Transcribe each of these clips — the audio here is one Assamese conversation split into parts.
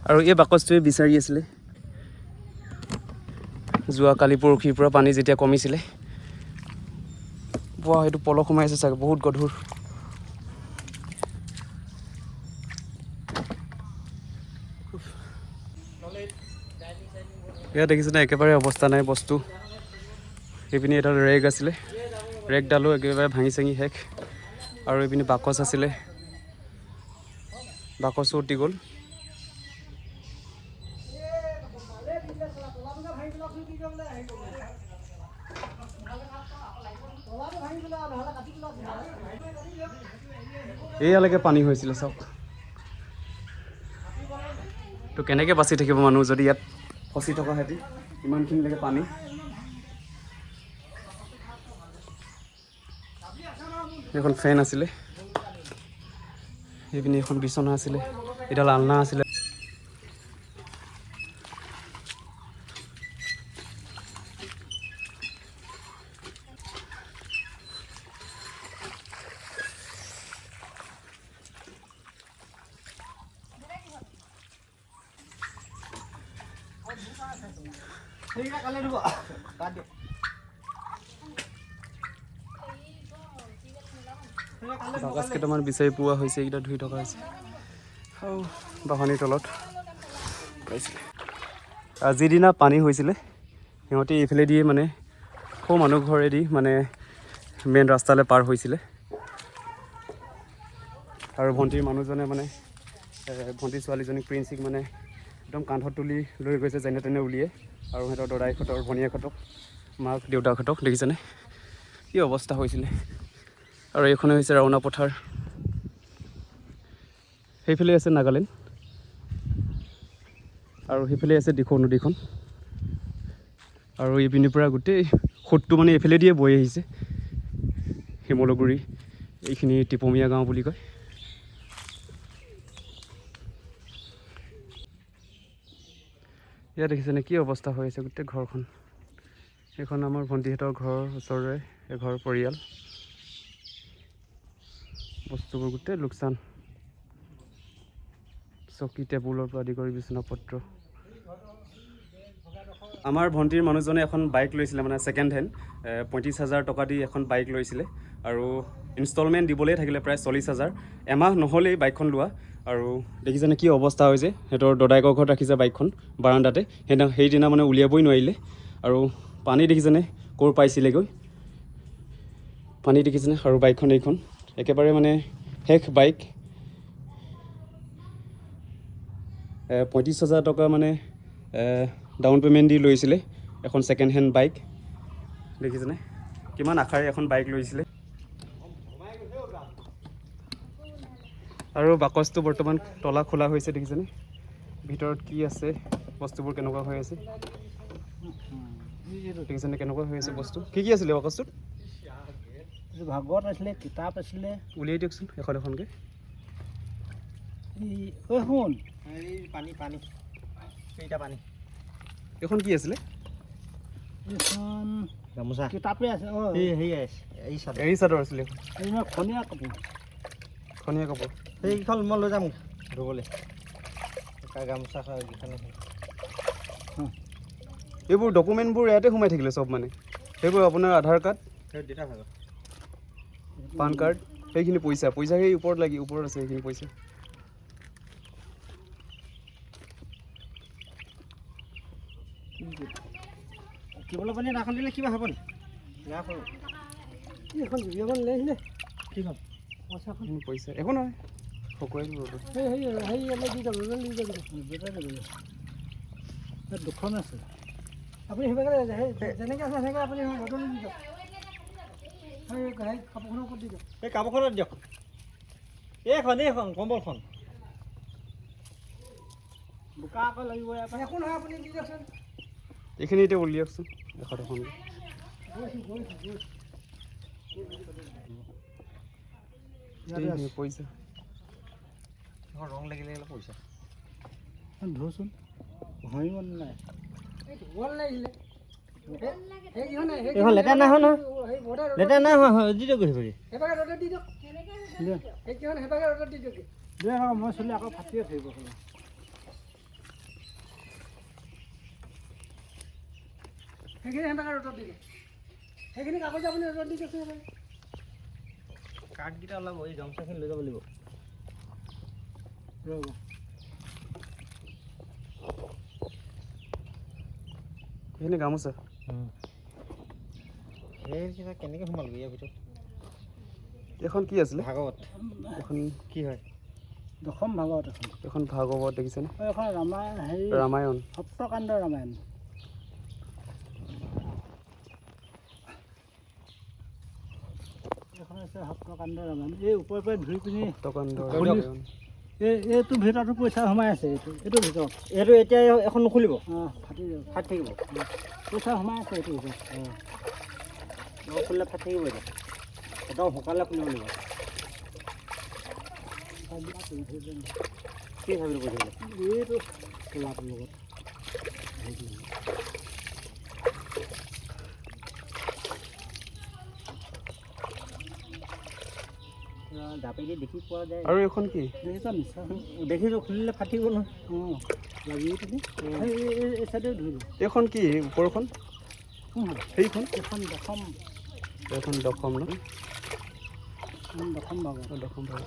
আৰু এই বাকচটোৱে বিচাৰি আছিলে যোৱা কালি পৰহিৰ পৰা পানী যেতিয়া কমিছিলে। বোৱা সেইটো পলস সোমাই আছে চাগে, বহুত গধুৰ। ইয়াত দেখিছেনে একেবাৰে অৱস্থা নাই বস্তু। এইপিনি এডাল ৰেগ আছিলে, ৰেগডালো একেবাৰে ভাঙি চাঙি শেষ। আৰু এইপিনি বাকচ আছিলে, বাকচো উটি গ'ল। এয়ালৈকে পানী হৈছিলে চাওক। তো কেনেকৈ বাচি থাকিব মানুহ যদি ইয়াত ফচি থকা হেঁতি, ইমানখিনিলৈকে পানী। এখন ফেন আছিলে, এইপিনি এখন বিচনা আছিলে, এডাল আলনা আছিলে। বাকচ কেইটামান বিচাৰি পোৱা হৈছে, এইকেইটা ধুই থকা হৈছে আৰু বাহনিৰ তলত পাইছিলে। যিদিনা পানী হৈছিলে সিহঁতে এইফালে দিয়ে মানে সৌ মানুহ ঘৰেদি মানে মেইন ৰাস্তালৈ পাৰ হৈছিলে। আৰু ভণ্টিৰ মানুহজনে মানে ভণ্টিৰ ছোৱালীজনীক প্ৰিন্সিক মানে একদম কান্ধত তুলি লৈ গৈছে যেনে তেনে উলিয়াই। আৰু সিহঁতৰ দদাইহঁতৰ ভনীয়েকহঁতক, মাক দেউতাকহঁতক দেখিছেনে কি অৱস্থা হৈছিলে। আৰু এইখনে হৈছে ৰাওনা পথাৰ, সেইফালে আছে নাগালেণ্ড আৰু সেইফালে আছে দিখৌ নদীখন। আৰু এইপিনিৰ পৰা গোটেই সোঁতটো মানে এইফালে দিয়ে বৈ আহিছে। শিমলুগুৰি এইখিনি টিপমীয়া গাঁও বুলি কয়। ইয়াত দেখিছেনে কি অৱস্থা হৈ আছে গোটেই ঘৰখন। এইখন আমাৰ ভণ্টিহঁতৰ ঘৰৰ ওচৰৰে এঘৰ পৰিয়াল। বস্তুবোৰ গোটেই লোকচান, চকী টেবুলৰ পৰা আদি কৰি বিচনা পত্ৰ। আমাৰ ভণ্টিৰ মানুহজনে এখন বাইক লৈছিলে মানে ছেকেণ্ড হেণ্ড, 35,000 টকা দি এখন বাইক লৈছিলে। আৰু ইনষ্টলমেণ্ট দিবলৈ থাকিলে প্ৰায় 40,000, এমাহ নহ'লেই বাইকখন লোৱা। আৰু দেখিছেনে কি অৱস্থা হৈছে। সিহঁতৰ দদায়েকৰ ঘৰত ৰাখিছে বাইকখন বাৰাণ্ডাতে, সেইদিনা মানে উলিয়াবই নোৱাৰিলে। আৰু পানী দেখিছেনে ক'ৰ পাইছিলেগৈ, পানী দেখিছেনে। আৰু বাইকখন এইখন একেবাৰে মানে শেষ বাইক। 35,000 টকা মানে ডাউন পে'মেণ্ট দি লৈছিলে এখন ছেকেণ্ড হেণ্ড বাইক। দেখিছেনে কিমান আশাৰে এখন বাইক লৈছিলে। আৰু বাকচটো বৰ্তমান তলা খোলা হৈছে, দেখিছেনে ভিতৰত কি আছে, বস্তুবোৰ কেনেকুৱা হৈ আছে। দেখিছেনে কেনেকুৱা হৈ আছে বস্তু। কি আছিলে বাকচটোত? ভাগৱত আছিলে, কিতাপ আছিলে। উলিয়াই দিয়কচোন এখন এখনকৈ। শুন, পানী পানী কেইটা পানী। এইখন কি আছিলে? এইখন গামোচা কিতাপে আছে। এৰী চাদৰ আছিলে, খনীয়া কাপোৰ। খনীয়া কাপোৰ। সেইকেইখন মই লৈ যাম ধুবলৈ। গামোচা এইবোৰ ডকুমেণ্টবোৰ ইয়াতে সোমাই থাকিলে চব মানে। সেইবোৰ আপোনাৰ আধাৰ কাৰ্ড, পান কাৰ্ড, সেইখিনি পইচা সেই ওপৰত ওপৰত আছে সেইখিনি পইচা। কেৱলৰ পানী নাখাল দিলে কিবা হ'ব নেকি? এখন ভিডিঅ'খন লৈ আহিলে কিখন পইচা একো নহয়, সকলোৱে দুখন আছে। আপুনি সেইভাগে যেনেকৈ আছে সেনেকৈ আপুনি বদলি দি দিয়ক। কাপোৰখনৰ ওপৰত দি দিয়ক। এই কাপোৰখনত দিয়ক, এইখন কম্বলখন বোকা আকৌ লাগিব। একো নহয়, আপুনি দি দিয়কচোন। এইখিনি এতিয়া উলিয়াওকচোন এখন এখন। পইচা ৰং লাগিলে পইচা ধৰচোন ভাঙিব নাই। এইখন লেতেৰা নাই হোৱা নহয়, লেতেৰা নাই হোৱা। দি দিয়ক মই চলি আকৌ ফাটিয়ে থাকিব। সেইখিনি সিহঁতকে ৰ'দত দি দিয়ক সেইখিনি কাগজ আপুনি ৰ'দত দি দিয়ক কাঠকেইটা ওলাব এই গামোচাখিনি লৈ যাব লাগিব ৰ'ব সেইখিনি গামোচা সেই কিবা কেনেকৈ সোমালো ইয়াৰ ভিতৰত এইখন কি আছিলে ভাগৱত এখন কি হয় দশম ভাগৱত এখন এখন ভাগৱত দেখিছেনে এখন ৰামায়ণ হেৰি ৰামায়ণ সপ্তকাণ্ড ৰামায়ণ এখন আছে সপ্তকাণ্ড ৰামায়ণ এই ওপৰে পৰা ধুই পিনি সপ্তকাণ্ড আপুনি- ৰামায়ণ এইটো ভিতৰতো পইচা সোমাই আছে এইটো ভিতৰত এইটো এতিয়া এখন নুখুলিব অঁ ফাটি যাব ফাটি থাকিব পইচা সোমাই আছে এইটো ভিতৰত নখুলিলে ফাটি থাকিব এতিয়া একদম শুকালে খুলিব লাগিব কি ভাবিলো বুজিলে এইটো ক'লাটোৰ লগত জাপেদি দেখি পোৱা যায় আৰু এইখন কি দেখিছা নিশ্চয় দেখিছোঁ খুলিলে ফাটিব নহয় অঁ লাগি তুমি এই চাইডেও ধুই দিওঁ এইখন কি ওপৰখন সেইখন এখন দশম এইখন দশম ন দশম ভাগত দশম ভাগ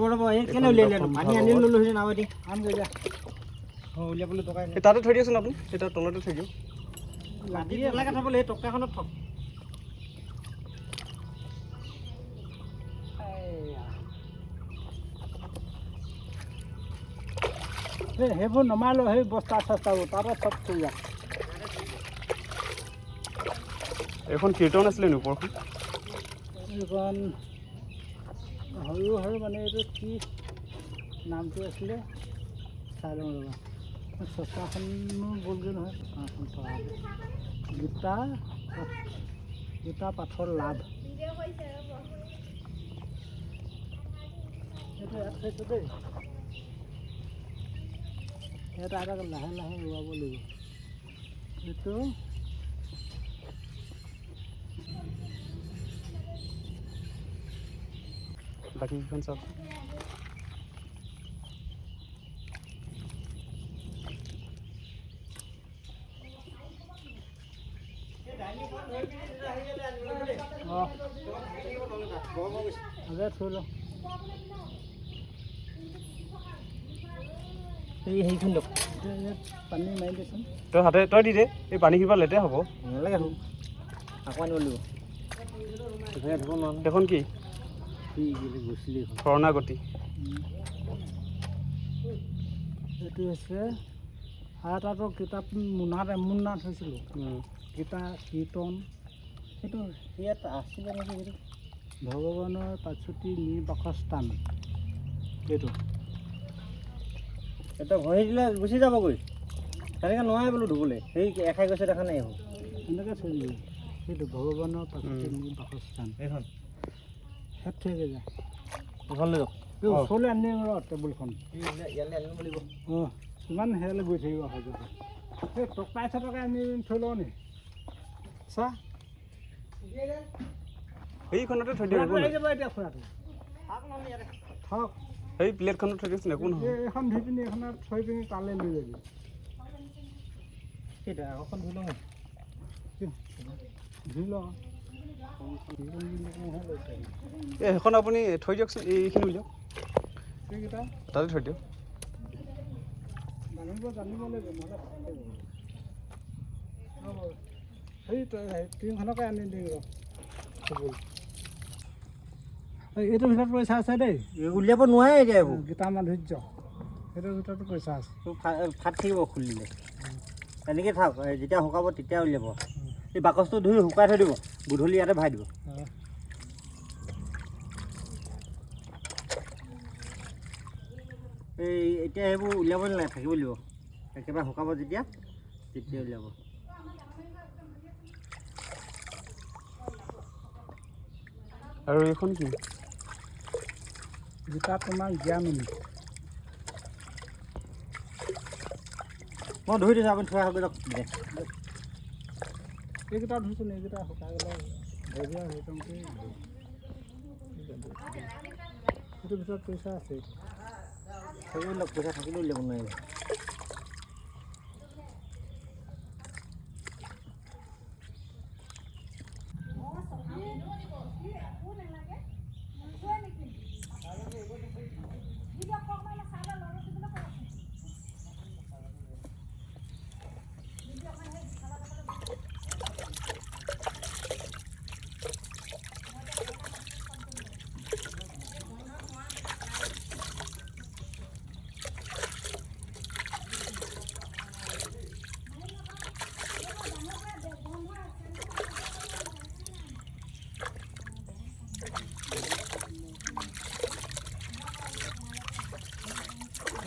ৰ'ব এই কেনে উলিয়াই পানী আনি ল'লোঁ সেই নাও এটি আন গৈ যা উলিয়াবলৈ টকা এই তাতে থৈ দিয়কচোন আপুনি সেই তাৰ তলতে থৈ দিয়ক মাটি এলাকা থ'বলৈ সেই টকাখনত থওক সেইবোৰ নমাই লৈ সেই বস্তা চস্তাবোৰ তাতে চব থৈ যা এইখন কীৰ্তন আছিলে নি ওপৰখন এইখন সৰু সৰু মানে এইটো কি নামটো আছিলে চাই লওঁ ৰ'বা চচাখনো গ'লগৈ নহয় এখন পৰা গোটা পাঠৰ লাভ এইটো ইয়াত থৈছোঁ দেই এটা এটা লাহে লাহে ৰোৱাব লাগিব এইটো বাকীকেইখন চাওক অঁ আগে থৈ লওঁ এই সেইখন দিয়ক এতিয়া ইয়াত পানী মাৰি দেচোন তই হাতে তই দি দে এই পানীখিনি পৰা লেতেৰা হ'ব নালাগে হ'ল আকৌ আনিব লাগিব সেইখিনি ধুব নোৱাৰো সেইখন কি গৈছিলি শৰণাগতি এইটো হৈছে আৰু এটাতো কিতাপ মোনাত এমোনাত থৈছিলোঁ গীতা কীৰ্তন সেইটো ইয়াত আছিলে নেকি সেইটো ভগৱানৰ পাচতি বাসস্থান এইটো এটা ভৰি দিলে গুচি যাবগৈ তেনেকৈ নোৱাৰে বোলো ধুবলৈ সেই এখাই গৈছে দেখা নাই হ'ল এনেকৈ থৈ দিবি সেইটো ভগৱানৰ পাচতি বাসস্থান এইখন হেত থৈকে যায় এইখন লৈ যাওক এই ওচৰলৈ আনি ৰ টেবুলখন ইয়ালৈ আনিব লাগিব অঁ কিমান হেয়ালৈ গৈ থাকিব অহা যোৱা এই টকা চটকা আনি থৈ লওঁ নি চা সেইখনতে থৈ দিয়ক একো আহি নহয় যাব এতিয়া খুৰাটো থওক সেই প্লেটখনত থৈ দিয়কচোন একো নহয় এইখন ধুই পিনি এইখনত থৈ পিনি তালৈ লৈ যাবি সেইটো আগৰখন ধুই লওঁ ধুই ল এই সেইখন আপুনি থৈ দিয়কচোন এইখিনি উলিয়াওক সেইকেইটা তাতে থৈ দিয়ক জানিব লাগিব নহ'লে হ'ব সেই টিংখনকে আনি দিম ৰ এইটোৰ ভিতৰত পইচা আছে দেই উলিয়াব নোৱাৰে এতিয়া এইবোৰ গীতা মাধুৰ্য সেইটোৰ ভিতৰতো পইচা আছে ফাট থাকিব খুলিলে এনেকৈ থাক যেতিয়া শুকাব তেতিয়া উলিয়াব এই বাকচটো ধুই শুকাই থৈ দিব গধূলি ইয়াতে ভৰাই দিব এই এতিয়া সেইবোৰ উলিয়াব নালাগে থাকিব লাগিব একেবাৰে শুকাব যেতিয়া তেতিয়া উলিয়াব আৰু এইখন কি গীতা তোমাৰ জ্ঞানমণি মই ধুই দিছোঁ আপুনি থৈ আহক দিয়ক দে এইকেইটা ধুইছোঁ এইকেইটা শুকাই গ'লে ভৰিয়া হৈ যাওঁতে সেইটোৰ ভিতৰত পইচা আছে। সেইবিলাক পইচা থাকিলেও উলিয়াব নোৱাৰিব।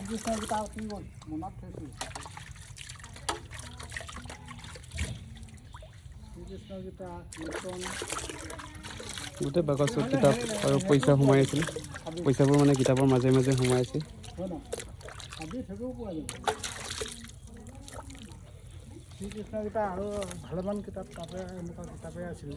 শ্ৰীকৃষ্ণগীতা কি গ'ল মনত থৈছোঁ। শ্ৰীকৃষ্ণগীতা কীৰ্তন গোটেই বাকচত কিতাপ আৰু পইচা সোমাই আছিল। পইচাবোৰ মানে কিতাপৰ মাজে মাজে সোমাই আছে। হয় ন আজি সেইবোৰ পোৱা যাব। শ্ৰীকৃষ্ণগীতা আৰু ভালেমান কিতাপ তাতে এনেকুৱা কিতাপেই আছিল।